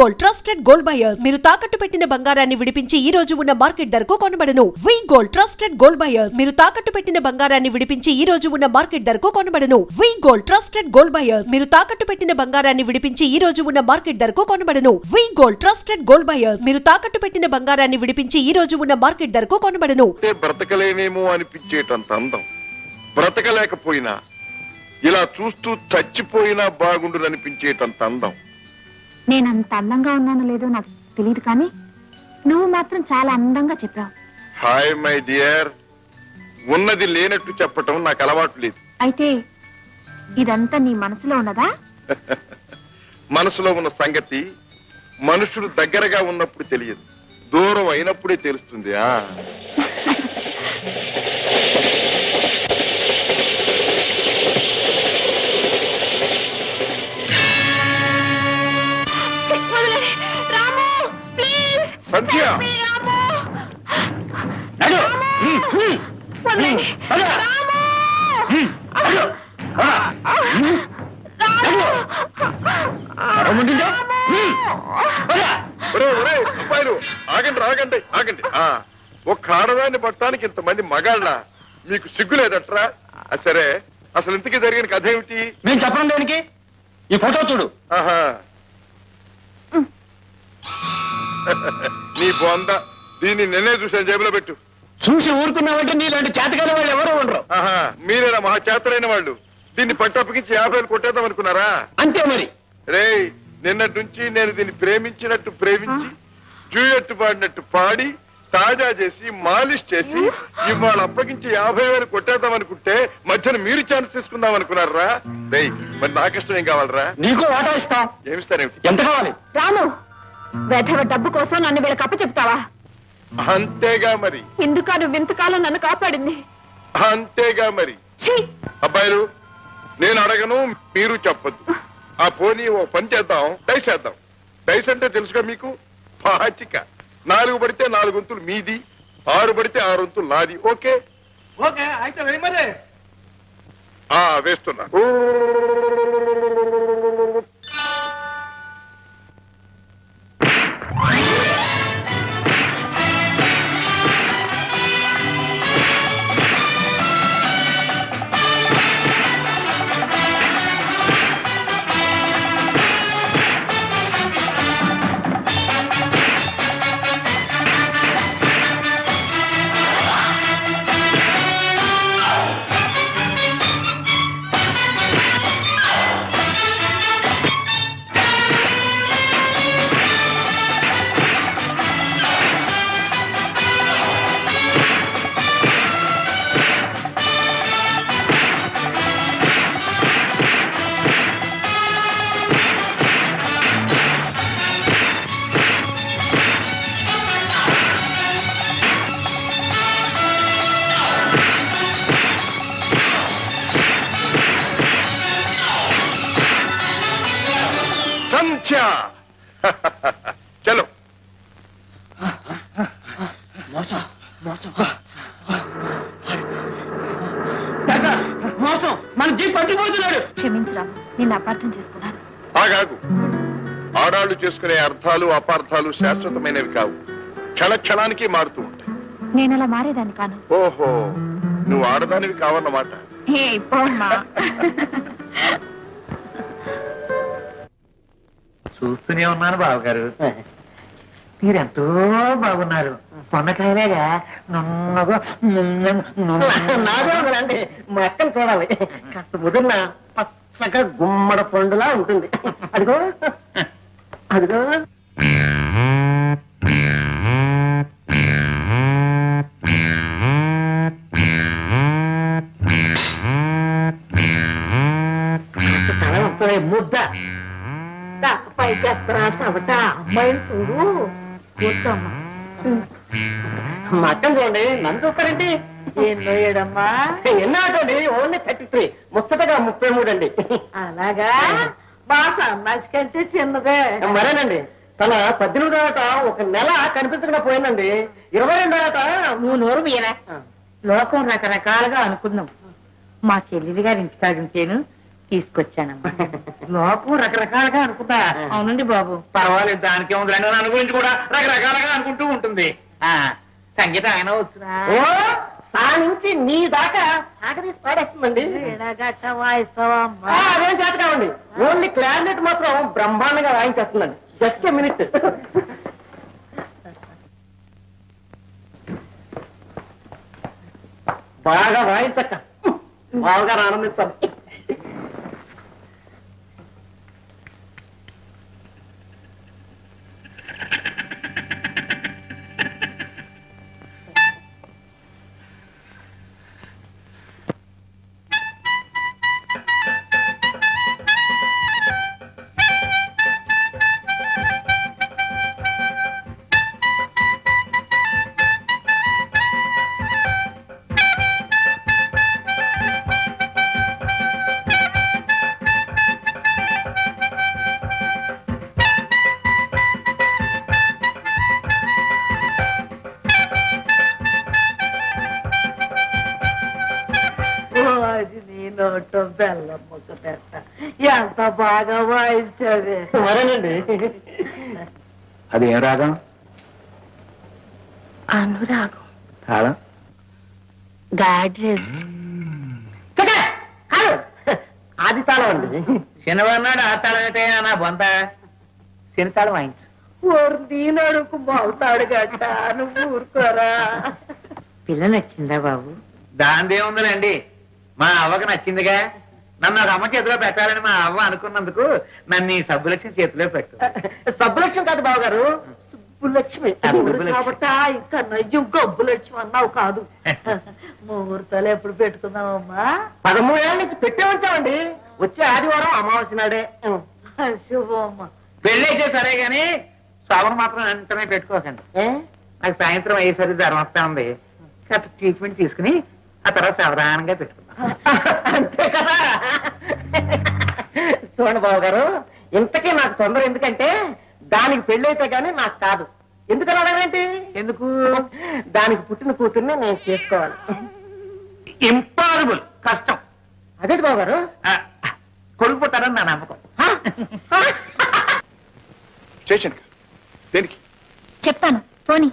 Gold trusted gold buyers మీరు తాకట్టు పెట్టిన బంగారాన్ని విడిపించి ఈ రోజు ఉన్న మార్కెట్ ధరకు కొనబడను. వి గోల్డ్ ట్రస్టెడ్ గోల్డ్ బయర్స్ మీరు తాకట్టు పెట్టిన బంగారాన్ని విడిపించి ఈ రోజు ఉన్న మార్కెట్ ధరకు కొనబడను. వి గోల్డ్ ట్రస్టెడ్ గోల్డ్ బయర్స్ మీరు తాకట్టు పెట్టిన బంగారాన్ని విడిపించి ఈ రోజు ఉన్న మార్కెట్ ధరకు కొనబడను. వి గోల్డ్ ట్రస్టెడ్ గోల్డ్ బయర్స్ మీరు తాకట్టు పెట్టిన బంగారాన్ని విడిపించి ఈ రోజు ఉన్న మార్కెట్ ధరకు కొనబడను. బ్రతకలేనేమో అనిపించేటంత అందం, బ్రతకలేకపోయినా ఇలా చూస్తూ చచ్చిపోయినా బాగుండు అనిపించేటంత అందం. నేనంత అందంగా ఉన్నానో లేదో నాకు తెలియదు, కానీ నువ్వు మాత్రం చాలా అందంగా చెప్పావు. హాయ్ మై డియర్, ఉన్నది లేనట్టు చెప్పటం నాకు అలవాటు లేదు. అయితే ఇదంతా నీ మనసులో ఉన్నదా? మనసులో ఉన్న సంగతి మనుషులు దగ్గరగా ఉన్నప్పుడు తెలియదు, దూరం అయినప్పుడే తెలుస్తుంది. సంధ్య, ఆగండి ఆగండి ఆగండి. ఒక్క ఆడదాన్ని పట్టడానికి ఇంతమంది మగాళ్ళ, మీకు సిగ్గు లేదట్రా? సరే, అసలు ఇంతకీ జరిగిన కథ ఏమిటి? నేను చెప్పను దేనికి? ఈ ఫోటో చూడు. నీ బొంద, దీన్ని నిన్నే చూసాను, జేబులో పెట్టు. చూసి ఊరుకున్నావంటే నీలాంటి చేతకాల వాళ్ళు ఎవరు ఉండరు. మీరేనా మహా చేతలైన వాళ్ళు? దీన్ని పట్టప్పగించి 50,000 కొట్టేద్దాం అనుకున్నారా? అంతే మరి. రేయ్, నిన్నటి నుంచి నేను దీన్ని ప్రేమించినట్టు ప్రేమించి, జూయట్టు పాడినట్టు పాడి, తాజా చేసి, మాలిష్ చేసి, ఇవాళ అప్పగించి 50,000 కొట్టేద్దాం అనుకుంటే మధ్యన మీరు ఛాన్స్ తీసుకుందాం అనుకున్నారా? రేయ్, మరి నాకిష్టం ఏం కావాలరా? నీకు వాటా ఇస్తాం. ఏమిస్తారేమిటి? ఎంత కావాలి? రాము, వెధవ డబ్బు కోసం నన్ను వీళ్ళకి అప్పు చెప్తావా? అంతేగా మరి. ఎందుకు నువ్వు ఇంతకాలం నన్ను కాపాడింది? అంతేగా మరి. అబ్బాయిలు, నేను అడగను, మీరు చెప్పద్దు. ఆ పోనీ ఓ పని చేద్దాం, డైస్ చేద్దాం. డైస్ అంటే తెలుసుగా మీకు? పాచిక. 4 పడితే 4 వంతులు మీది, 6 పడితే 6 వంతులు నాది. ఓకే? ఓకే, అయితే వేయమరే. వేస్తున్నా. చలో. మోసం మోసం మోసం, మన జీప్ పట్టిపోతున్నాడు. క్షమించరా, నిన్ను అపార్థం చేసుకున్నాను. ఆగాగు. ఆడాళ్లు చేసుకునే అర్థాలు అపార్థాలు శాశ్వతమైనవి కావు, క్షణ క్షణానికి మారుతూ ఉంటాయి. నేను అలా మారేదాన్ని కాను. ఓహో, నువ్వు ఆడదానివి కావన్నమాట. చూస్తూనే ఉన్నాను బావగారు, మీరెంతో బాగున్నారు. పొన్నకాయలేగా నున్నగా నాదే. మా అక్కను చూడాలి, కాస్త ముదిరిన పచ్చగా గుమ్మడ పండులా ఉంటుంది. అదిగో అదిగో. తల ముద్ద అమ్మాయిని చూడు. కూర్చోమ్మా. మా అక్కను చూడండి, నన్ను చూస్తారండి. ఎన్నో ఏడమ్మా? ఎన్నో ఆటండి, ఓన్లీ 33, ముచ్చటగా 33 అండి. అలాగా? మా సన్నాసి కంటే చిన్నదే. మరేనండి, తన 18వ ఆట 1 నెల కనిపించకుండా పోయిందండి. 22వ ఆట. నువ్వు నోరు మీరా? లోకం రకరకాలుగా అనుకుందాం. మా చెల్లిది గారి ఇంటికాడుంటేను తీసుకొచ్చానమ్మా. నాకు రకరకాలుగా అనుకుంటా. అవునండి బాబు. పర్వాలేదు, దానికి ఉంది రెండు దాని గురించి కూడా రకరకాలుగా అనుకుంటూ ఉంటుంది. ఆ సంగీతం ఆయన వచ్చునా? ఓ సా నుంచి నీ దాకా సాగదీసి పాడేస్తుందండి. గట్ట వాయిస్తావా అమ్మా? అదేం చేత కావండి, ఓన్లీ క్లారినెట్ మాత్రం బ్రహ్మాండంగా వాయించేస్తుందండి. Just minute. బాగా వాయించక్క, బాగా ఆనందించాలి. అది నీ నోటో బెల్లం ముక్క పెట్ట ఎంత బాగా వాయించావే. మరేనండి. అది ఏం రాగం? అనురాగం. తాళం? గాడ్రెస్. ఆది తాళం అండి. శనివారం నాడు ఆ తాళం అయితే నా బొంత శని తాళం వాయించు. ఓరు నీ నడుకు బాగుతాడు గట్ట, నువ్వు ఊరుకోరా. పిల్ల నచ్చిందా బాబు? దాందేముందండి, మా అవ్వకి నచ్చిందిగా. నన్ను ఒక అమ్మ చేతిలో పెట్టాలని మా అవ్వ అనుకున్నందుకు నన్ను ఈ సబ్బులక్ష్మి చేతిలో పెట్టు. సబ్బులక్ష్మి కాదు బావగారు, సుబ్బులక్ష్మి. సుబ్బులక్ష్మి. కాబట్టి ఇంకా నయ్యం గబ్బులక్ష్మి అన్నావు కాదు. ముహూర్తాలు ఎప్పుడు పెట్టుకుందామమ్మా? 13 ఏళ్ళ నుంచి పెట్టే ఉంచామండి. వచ్చే ఆదివారం అమావాస్య నాడే. శుభమ్మ. పెళ్లి అయితే సరే గాని శోభను మాత్రం వెంటనే పెట్టుకోకండి. ఏ? నాకు సాయంత్రం అయ్యేసరికి జ్వరం వస్తా ఉంది. కాస్త ట్రీట్మెంట్ తీసుకుని ఆ తర్వాత సావధానంగా పెట్టుకుందాం. అంతే కదా. చూడండి బాబు గారు, ఇంతకీ నాకు తొందర ఎందుకంటే దానికి పెళ్ళైతే గానీ నాకు కాదు. ఎందుకని అడగండి? ఎందుకు? దానికి పుట్టిన కూతుర్ని నేను చేసుకోవాలి. ఇంపాసిబుల్, కష్టం. అదేంటి బాబు గారు? కొడుకు పుట్టారని నా నమ్మకం. స్టేషన్కి దేనికి? చెప్తాను పోనీ.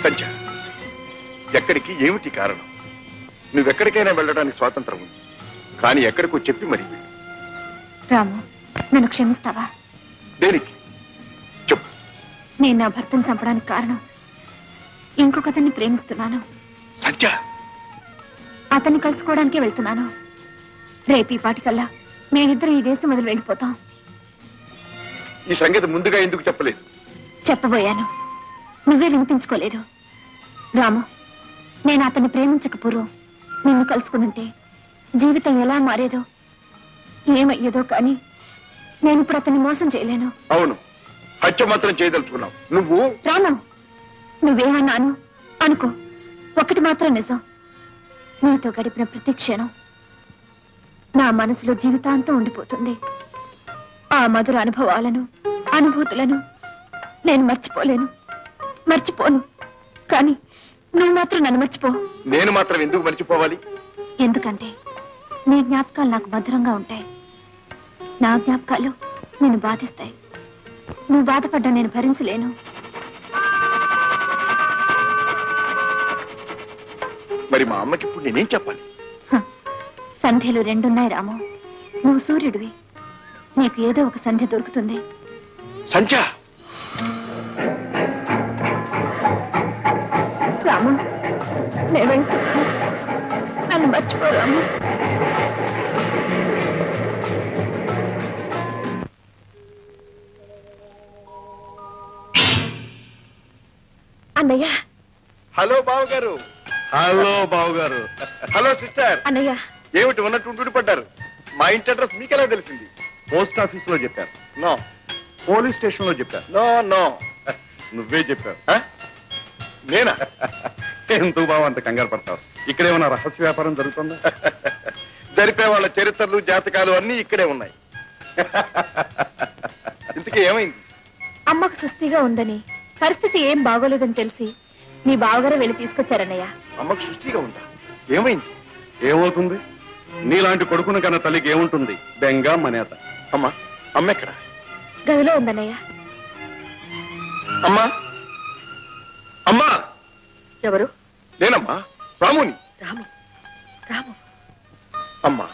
సంచ, ఎక్కడికి, ఏమిటి కారణం? నువ్వెక్కడికైనా వెళ్ళడానికి స్వాతంత్రం ఉంది, కానీ ఎక్కడికో చెప్పి మరీ వెళ్ళు. రాము, నన్ను క్షమిస్తావా? దేనికి చెప్పు. నేను నా భర్తను చంపడానికి కారణం ఇంకొకతన్ని ప్రేమిస్తున్నాను. సంచ, అతన్ని కలుసుకోవడానికే వెళ్తున్నాను. రేపు ఈ పాటికల్లా మేమిద్దరం ఈ దేశం వదిలి వెళ్ళిపోతాం. ఈ సంగతి ముందుగా ఎందుకు చెప్పలేదు? చెప్పబోయాను, నువ్వే వినిపించుకోలేదు. రాము, నేను అతన్ని ప్రేమించక పూర్వం నిన్ను కలుసుకునుంటే జీవితం ఎలా మారేదో ఏమయ్యేదో కానీ నేను ఇప్పుడు అతన్ని మోసం చేయలేను. అవును, హత్య మాత్రం చేయదలుచుకున్నావు నువ్వు. రాము, నువ్వేమన్నాను అనుకో, ఒకటి మాత్రం నిజం. నీతో గడిపిన ప్రతి క్షణం నా మనసులో జీవితాంతం ఉండిపోతుంది. ఆ మధుర అనుభవాలను, అనుభూతులను నేను మర్చిపోను. కానీ నువ్వు మాత్రం నన్ను మర్చిపో. నేను మాత్రం ఎందుకు మర్చిపోవాలి? ఎందుకంటే నీ జ్ఞాపకాలు నాకు భద్రంగా ఉంటాయి. నా జ్ఞాపకాలు నిన్ను బాధిస్తాయి. నువ్వు బాధపడ్డా నేను భరించలేను. మరి మా అమ్మకి ఇప్పుడు నేనేం చెప్పాలి? సంధ్యలు రెండున్నాయి రాము. నువ్వు సూర్యుడివి, నీకు ఏదో ఒక సంధ్య దొరుకుతుంది. సంచ, రాము, నేను వెళ్తున్నాను. నన్ను మర్చిపో రాము. అన్నయ్య. హలో బావగారు. హలో బావగారు. Hello sister. అన్నయ్య. ఏమిటి ఉన్నట్టు పడ్డారు? మా ఇంటి అడ్రస్ మీకెలా తెలిసింది? పోస్ట్ ఆఫీస్ లో చెప్పారు. నో. పోలీస్ స్టేషన్ లో చెప్పారు. నో నో, నువ్వే చెప్పావు. నేనా? ఎందుకు బావ అంత కంగారు పడతావు? ఇక్కడేమన్నా రహస్య వ్యాపారం జరుగుతుందా? జరిపే వాళ్ళ చరిత్రలు, జాతకాలు అన్ని ఇక్కడే ఉన్నాయి. ఇంతకీ ఏమైంది? అమ్మకు సుస్థిగా ఉందని, పరిస్థితి ఏం బాగోలేదని తెలిసి నీ బావగారు వెళ్ళి తీసుకొచ్చారన్నయ్య. అమ్మకు సృష్టిగా ఉందా? ఏమైంది? ఏమవుతుంది? నీలాంటి కొడుకును కన్నా తల్లికి ఏముంటుంది? బెంగ మనేత. అమ్మా, అమ్మ ఎక్కడ? గదిలో ఉందన్నయ్య. అమ్మా, అమ్మా! ఎవరు? నేనమ్మా, రాముని. రాము. రాము. అమ్మా,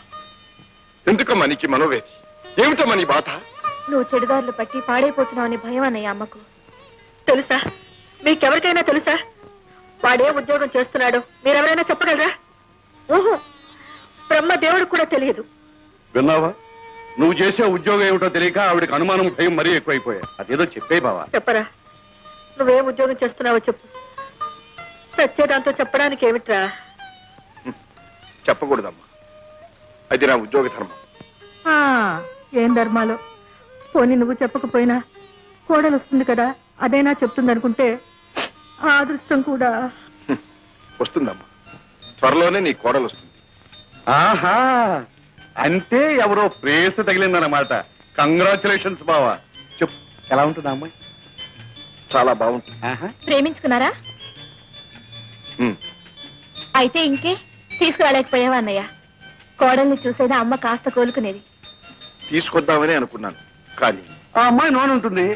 ఎందుకమ్మా నీకు ఈ మనోవేది? ఏమిటమ్మా నీ బాధ? నువ్వు చెడుదారులు పట్టి పాడైపోతున్నావు అనే భయం అన్నయ్య అమ్మకు. తెలుసా? మీకెవరికైనా తెలుసా వాడే ఉద్యోగం చేస్తున్నాడు? మీరెవరైనా చెప్పగలరా? ఓహో, బ్రహ్మ దేవుడు కూడా తెలియదు. విన్నావా? నువ్వు చేసే ఉద్యోగం ఏమిటో తెలియక ఆవిడకి అనుమానం భయం మరీ ఎక్కువైపోయా. అదేదో చెప్పే బావా. చెప్పరా? నువ్వేం ఉద్యోగం చేస్తున్నావో చెప్పు. సత్యదాంతో చెప్పడానికి ఏమిట్రా? చెప్పకూడదమ్మా, అది నా ఉద్యోగ ధర్మం. ఏం ధర్మాలో. పోనీ నువ్వు చెప్పకపోయినా కోడలు వస్తుంది కదా, అదైనా చెప్తుందనుకుంటే ఆ అదృష్టం కూడా. వస్తుందమ్మా, త్వరలోనే నీ కోడలు వస్తుంది. ఆహా, అంటే ఎవరో ప్రేస్ తగిలిందన్నమాట. కంగ్రాచులేషన్స్ బావా. చెప్పు, ఎలా ఉంటుంది ఆ అమ్మాయి? చాలా బాగుంటుంది. ఆహా. ప్రేమించుకున్నారా? ఉమ్, అయితే ఇంకే తీసుకురాలేకపోయావా అన్నయ్య? కోడల్ని చూసేదా అమ్మ కాస్త కోలుకునేది. తీసుకొద్దామని అనుకున్నాను, కానీ ఆ అమ్మాయి నోనుంటుంది.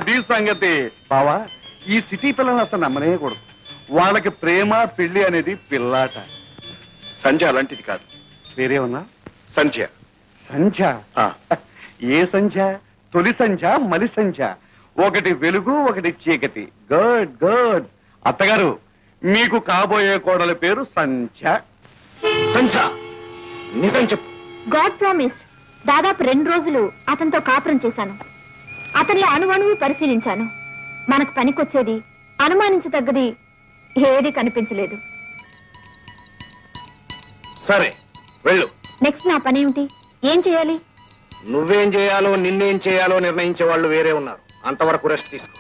దీని సంగతి బావా, ఈ సిటీ పిల్లలు అసలు నమ్మనేయకూడదు. వాళ్ళకి ప్రేమ పెళ్లి అనేది పిల్లాట. సంధ్య అలాంటిది కాదు. వేరేమన్నా? సంధ్య. సంధ్య? ఆ, ఏ సంధ్య? తొలి సంధ్య, మలి సంధ్య. ఒకటి వెలుగు, ఒకటి చీకటి. Good good. అత్తగారు, మీకు కాబోయే కోడల పేరు సంధ్య. సంధ్య, నిజం చెప్పు. God promise. దాదాపు 2 రోజులు అతనితో కాపురం చేశాను. అతనిలో అణువణువు పరిశీలించాను. మనకు పనికొచ్చేది, అనుమానించదగ్గది ఏది కనిపించలేదు. సరే, వెళ్ళు. నెక్స్ట్ నా పని ఏమిటి? ఏం చేయాలి? నువ్వేం చేయాలో నిన్నేం చేయాలో నిర్ణయించే వాళ్ళు వేరే ఉన్నారు. అంతవరకు రెస్ట్ తీసుకో.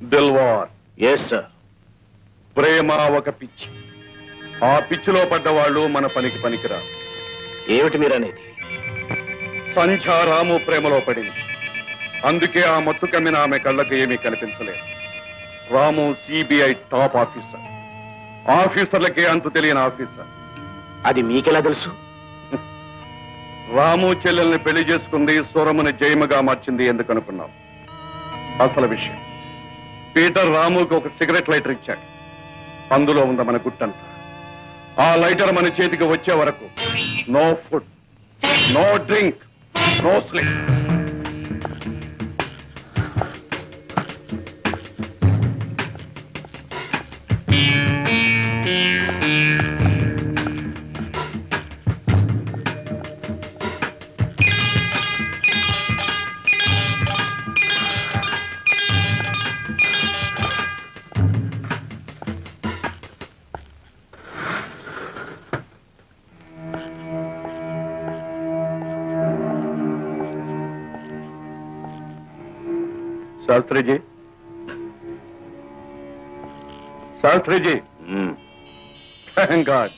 దిల్వార్. Yes sir. ప్రేమ ఒక పిచ్చి. ఆ పిచ్చిలో పడ్డ వాళ్ళు మన పనికి పనికిరారు. ఏమిటి మీరనేది? సంధ్య రాము ప్రేమలో పడింది. అందుకే ఆ మత్తు కమ్మిన ఆమె కళ్ళకు ఏమీ కనిపించలేదు. రాము సిబిఐ టాప్ ఆఫీసర్. ఆఫీసర్లకే అంతు తెలియని ఆఫీసర్. అది మీకెలా తెలుసు? రాము చెల్లెల్ని పెళ్లి చేసుకుంది, స్వరముని జయముగా మార్చింది ఎందుకు అనుకున్నావు? అసలు విషయం, పీటర్ రాముకు ఒక సిగరెట్ లైటర్ ఇచ్చాడు. అందులో ఉంద మన గుట్టంతా. ఆ లైటర్ మన చేతికి వచ్చే వరకు no food, no drink, no sleep. Shastriji, Shastriji. Thank God,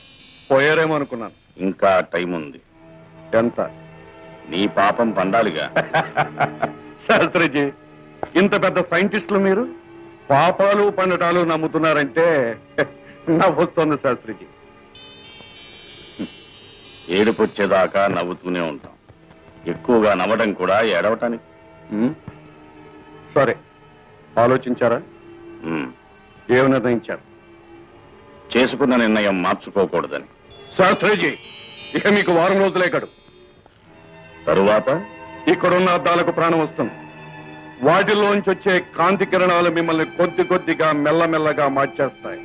పోయారేమో అనుకున్నాను. ఇంకా టైం ఉంది. ఎంత? నీ పాపం పండాలిగా. శాస్త్రిజీ, ఇంత పెద్ద సైంటిస్టులు మీరు పాపాలు పండటాలు నమ్ముతున్నారంటే నవ్వొస్తోంది శాస్త్రిజీ. ఏడుపొచ్చేదాకా నవ్వుతూనే ఉంటాం. ఎక్కువగా నవ్వడం కూడా ఏడవటానికి. సరే, ఆలోచించారా? ఏమి నిర్ణయించారు? చేసుకున్న నిర్ణయం మార్చుకోకూడదని. శాస్త్రిజీ, ఇక మీకు వారం రోజులే గడు. తరువాత ఇక్కడున్న అద్దాలకు ప్రాణం వస్తుంది. వాటిల్లోంచి వచ్చే కాంతి కిరణాలు మిమ్మల్ని కొద్ది కొద్దిగా మెల్లమెల్లగా మార్చేస్తాయి.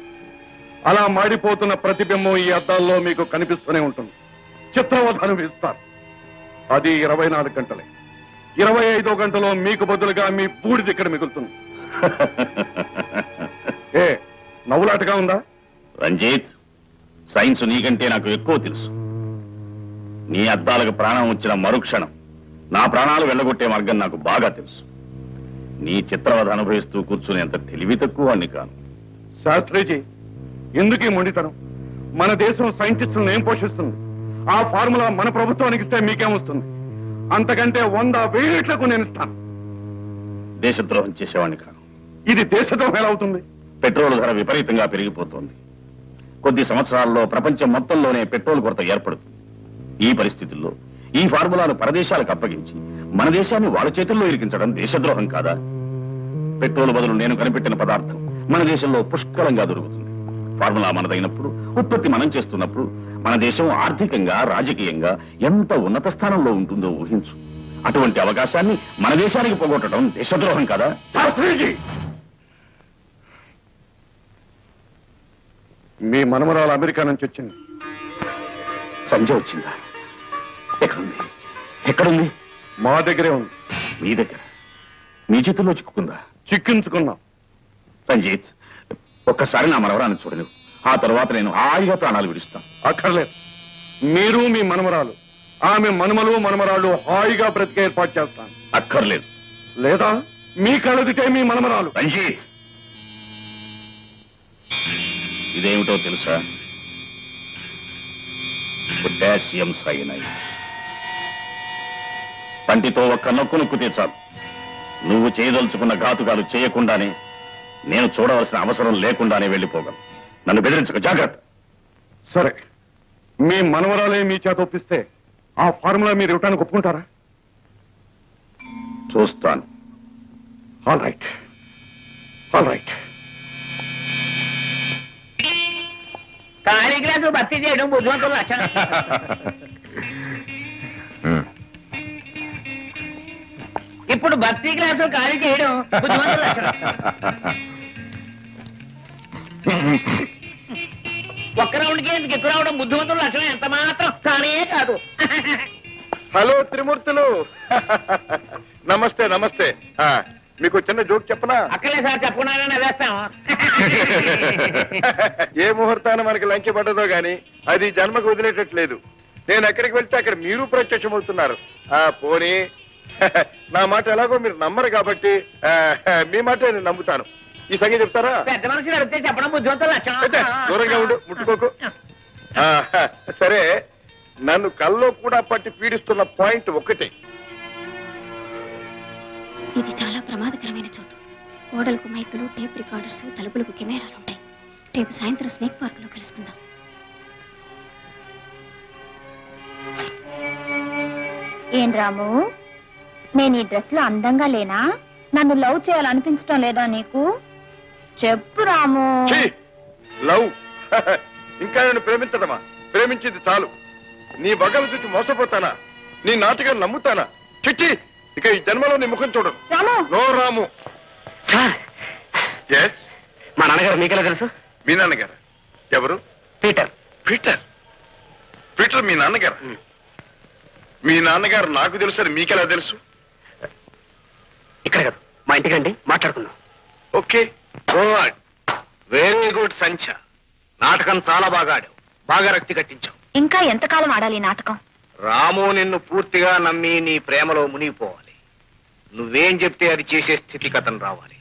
అలా మాడిపోతున్న ప్రతిబింబం ఈ అద్దాల్లో మీకు కనిపిస్తూనే ఉంటుంది. చిత్రవధ అనుభవిస్తారు. అది 24 గంటలే. 25వ గంటలో మీకు బదులుగా మీ బూడిది ఇక్కడ మిగులుతుంది. ఏ నవ్వులాటగా ఉందా? రంజిత్, సైన్స్ నీకంటే నాకు ఎక్కువ తెలుసు. నీ అద్దాలకు ప్రాణం వచ్చిన మరుక్షణం నా ప్రాణాలు వెళ్ళగొట్టే మార్గం నాకు బాగా తెలుసు. నీ చిత్రవధ అనుభవిస్తూ కూర్చునేంత తెలివి తక్కువ అని కాను. శాస్త్రిజీ, ఎందుకు ఈ మొండితనం? మన దేశం సైంటిస్టులను ఏం పోషిస్తుంది? ఆ ఫార్ములా మన ప్రభుత్వానికి ఇస్తే మీకేమొస్తుంది? అంతకంటే 100,000 రెట్లకు నేను ఇస్తాను. దేశద్రోహం చేసేవాడిని కాదు. ఇది దేశద్రోహం ఎలా అవుతుంది? పెట్రోల్ ధర విపరీతంగా పెరిగిపోతోంది. కొద్ది సంవత్సరాల్లో ప్రపంచం మొత్తంలోనే పెట్రోల్ కొరత ఏర్పడుతుంది. ఈ పరిస్థితుల్లో ఈ ఫార్ములాను పరదేశాలకు అప్పగించి మన దేశాన్ని వాళ్ళ చేతుల్లో ఇరికించడం దేశద్రోహం కాదా? పెట్రోల్ బదులు నేను కనిపెట్టిన పదార్థం మన దేశంలో పుష్కలంగా దొరుకుతుంది. ఫార్ములా మనదైనప్పుడు, ఉత్పత్తి మనం చేస్తున్నప్పుడు మన దేశం ఆర్థికంగా, రాజకీయంగా ఎంత ఉన్నత స్థానంలో ఉంటుందో ఊహించు. అటువంటి అవకాశాన్ని మన దేశానికి పోగొట్టడం దేశద్రోహం కాదా? శాస్త్రిజీ, మీ మనమరాలు అమెరికా నుంచి వచ్చింది. సంజయ్ వచ్చిందా? ఎక్కడుంది? ఎక్కడుంది? మా దగ్గరే ఉంది. మీ దగ్గర? మీ చేతుల్లో చిక్కుకుందా? చిక్కించుకున్నాం. రంజిత్, ఒక్కసారి నా మనవరాన్ని చూడను. ఆ తర్వాత నేను హాయిగా ప్రాణాలు విడుస్తాను. అక్కర్లేదు. మీరు, మీ మనమరాలు, ఆమె మనుమలు మనమరాళ్ళు హాయిగా బ్రతికే ఏర్పాటు చేస్తాను. అక్కర్లేదు. లేదా మీ కళ్ళదిటే మీ మనమరాలు. రంజిత్, ఇదేమిటో తెలుసా? Potassium cyanide. పంటితో ఒక్క నొక్కు నొక్కితే చాలు. నువ్వు చేయదలుచుకున్న ఘాతుకాలు చేయకుండానే, నేను చూడవలసిన అవసరం లేకుండానే వెళ్ళిపోగలను. నన్ను బెదిరించక, జాగ్రత్త. సరే, మీ మనవరాలే మీ చేత ఒప్పిస్తే ఆ ఫార్ములా మీరు ఇవ్వటానికి ఒప్పుకుంటారా? చూస్తాను. All right, all right. ఖాళీ గ్లాసు భర్తీ చేయడం బుద్ధిమంతుల లక్షణం. ఇప్పుడు భర్తీ గ్లాసు ఖాళీ చేయడం బుద్ధిమంతుల లక్షణం. ఒక్క రౌండ్కి ఎందుకు ఎక్కువ రావడం బుద్ధిమంతుల లక్షణం ఎంత మాత్రం కానే కాదు. హలో త్రిమూర్తులు. నమస్తే నమస్తే. మీకు చిన్న జోక్ చెప్పనా? అక్కలే సార్ చెప్పుకున్నారని వేస్తాం. ఏ ముహూర్తాన మనకి లంచ పడ్డదో గాని అది జన్మకు వదిలేటట్లేదు. నేను ఎక్కడికి వెళ్తే అక్కడ మీరు ప్రత్యక్షమవుతున్నారు. పోనీ నా మాట ఎలాగో మీరు నమ్మరు కాబట్టి మీ మాట నేను నమ్ముతాను. ఈ సంగతి చెప్తారా? పెద్ద మనుషులు అడిగితే చెప్పడం బుద్ధిమంతుల లక్షణం. అయితే దూరంగా ఉండు, ముట్టుకోకు. సరే, నన్ను కల్లో కూడా పట్టి పీడిస్తున్న పాయింట్ ఒకటి. ఇది చాలా ప్రమాదకరమైన చోటు. ఓడలకు మైకులు, టేప్ రికార్డర్స్, తలుపులకు కెమెరాలు ఉంటాయి. రేపు సాయంత్రం స్నేక్ పార్క్ లో కలుసుకుందాం. ఏం రాము, నేను ఈ డ్రెస్ లో అందంగా లేనా? నన్ను లవ్ చేయాలనిపించడం లేదా నీకు? చెప్పు రాము. ఛీ! లవ్ ఇంకా నేను ప్రేమించడమా? ప్రేమించింది చాలు. నీ బగలు చూసి మోసపోతానా? నీ నాటకాలు నమ్ముతానా? చిచ్చి, ఇక ఈ జన్మలో నీ ముఖం చూడను. రాము, నో రాము. ఎస్, మా నాన్నగారు మీకెలా తెలుసు? మీ నాన్నగారు ఎవరు? పీటర్. పీటర్? పీటర్ మీ నాన్నగారు? మీ నాన్నగారు నాకు తెలుసని మీకెలా తెలుసు? ఇక్కడ కాదు, మా ఇంటికి రండి, మాట్లాడుకుందాం. ఓకే, గుడ్, వెరీ గుడ్ సంచ. నాటకం చాలా బాగా ఆడావు, బాగా రక్తి కట్టించావు. ఇంకా ఎంతకాలం ఆడాలి ఈ నాటకం? రాము నిన్ను పూర్తిగా నమ్మి నీ ప్రేమలో మునిగిపోవాలి. నువ్వేం చెప్తే అది చేసే స్థితిగతం రావాలి.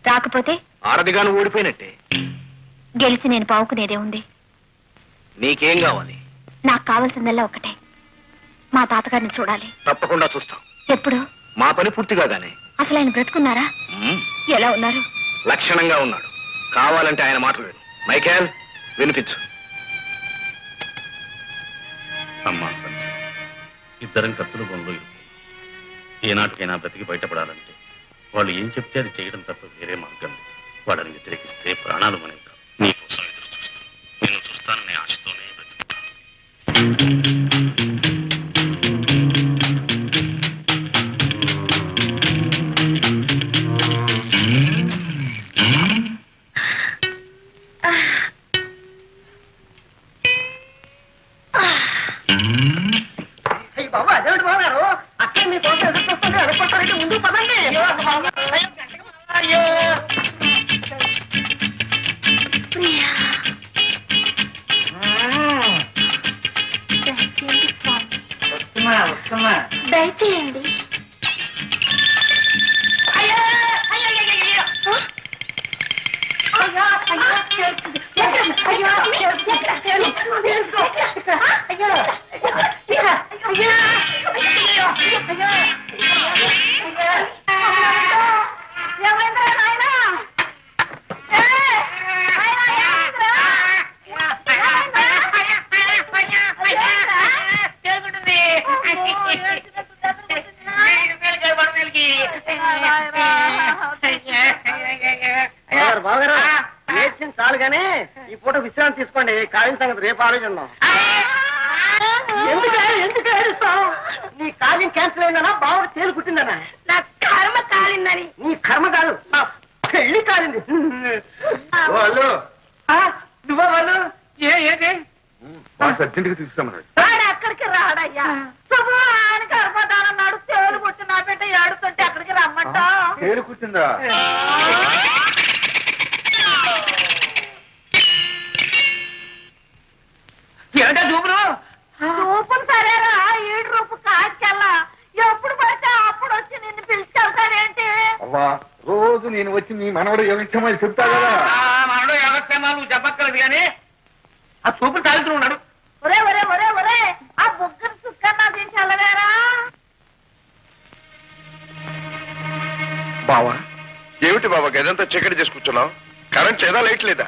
రాకపోతే ఆరదిగాను ఓడిపోయినట్టే. గెలిచి నేను పావుకునేదే ఉంది. నీకేం కావాలి? నాకు కావాల్సిందల్లా ఒకటే, మా తాతగారిని చూడాలి. తప్పకుండా చూస్తాం. ఎప్పుడు? మా పని పూర్తి కాగానే. అసలు ఆయన బ్రతుకున్నారా? ఎలా ఉన్నారు? లక్షణంగా ఉన్నాడు. కావాలంటే ఆయన మాటలు విను. మైకేల్, వినిపించు. అమ్మా సంజయ్, ఇద్దరం కత్తుల బొమ్మలో ఏనాటికైనా బ్రతికి బయటపడాలంటే వాళ్ళు ఏం చెప్తే అది చేయడం తప్ప వేరే మార్గం లేదు. వాళ్ళని వ్యతిరేకిస్తే ప్రాణాలు మనకి కావు. నీకోసం ఎదురు చూస్తాను. నేను చూస్తాననే ఆశతోనే బ్రతుకుతాను. బాబు, అదేమిటి బాబు గారు, అక్కడ మీ కోసం ఎదురు చూస్తుంటే అడుగుతారంటే ముందు పదండి. దయచేయండి. అయ్యో, అయ్యో, అయ్యో, అయ్యో. బాగారా ఏడ్చింది చాలు గానీ ఈ పూట విశ్రాంతి తీసుకోండి. కాలిన సంగతి రేపు ఆలోచిద్దాం. ఎందుకు ఏడుస్తావు? నీ కార్యం క్యాన్సిల్ అయిందనా బావ తేలు కుట్టిందనా? నా కర్మ కాలిందని. నీ కర్మ కాదు నా పెళ్లి కాలింది. నువ్వా వాళ్ళు ఏంటి అర్జెంట్ గా తీసుకున్నాడు. వాడు ఎక్కడికి రాడయ్యా. శుభ ఆయన గర్భధానం తేలు పుట్టి నా బిడ్డ ఏడుతుంటే ఎక్కడికి రమ్మంటా? తేలు కుట్టిందా? ఏమిటా చూపురు? చూపులు సరేరా ఏడు రూపు కాటికెళ్ళా. ఎప్పుడు పడితే అప్పుడు వచ్చి నిన్ను పిలిచేస్తానేంటి? అవ్వా రోజు నేను వచ్చి మీ మనవడు ఏ విషయమో చెప్తా కదా. మనలో ఎవరిక్షేమా నువ్వు చెప్పక్కర్లేదు కానీ ఆ చూపులు తాగుతూ ఉన్నాడు. ఒరే ఒరే ఒరే ఒరే ఆ బుగ్గను చుక్కన్నా తీసి వెళ్ళవేరా? బావా ఏమిటి బాబా గదంతా చీకటి చేసి కూర్చున్నావు? కరెంట్ చేదా లైట్ లేదా?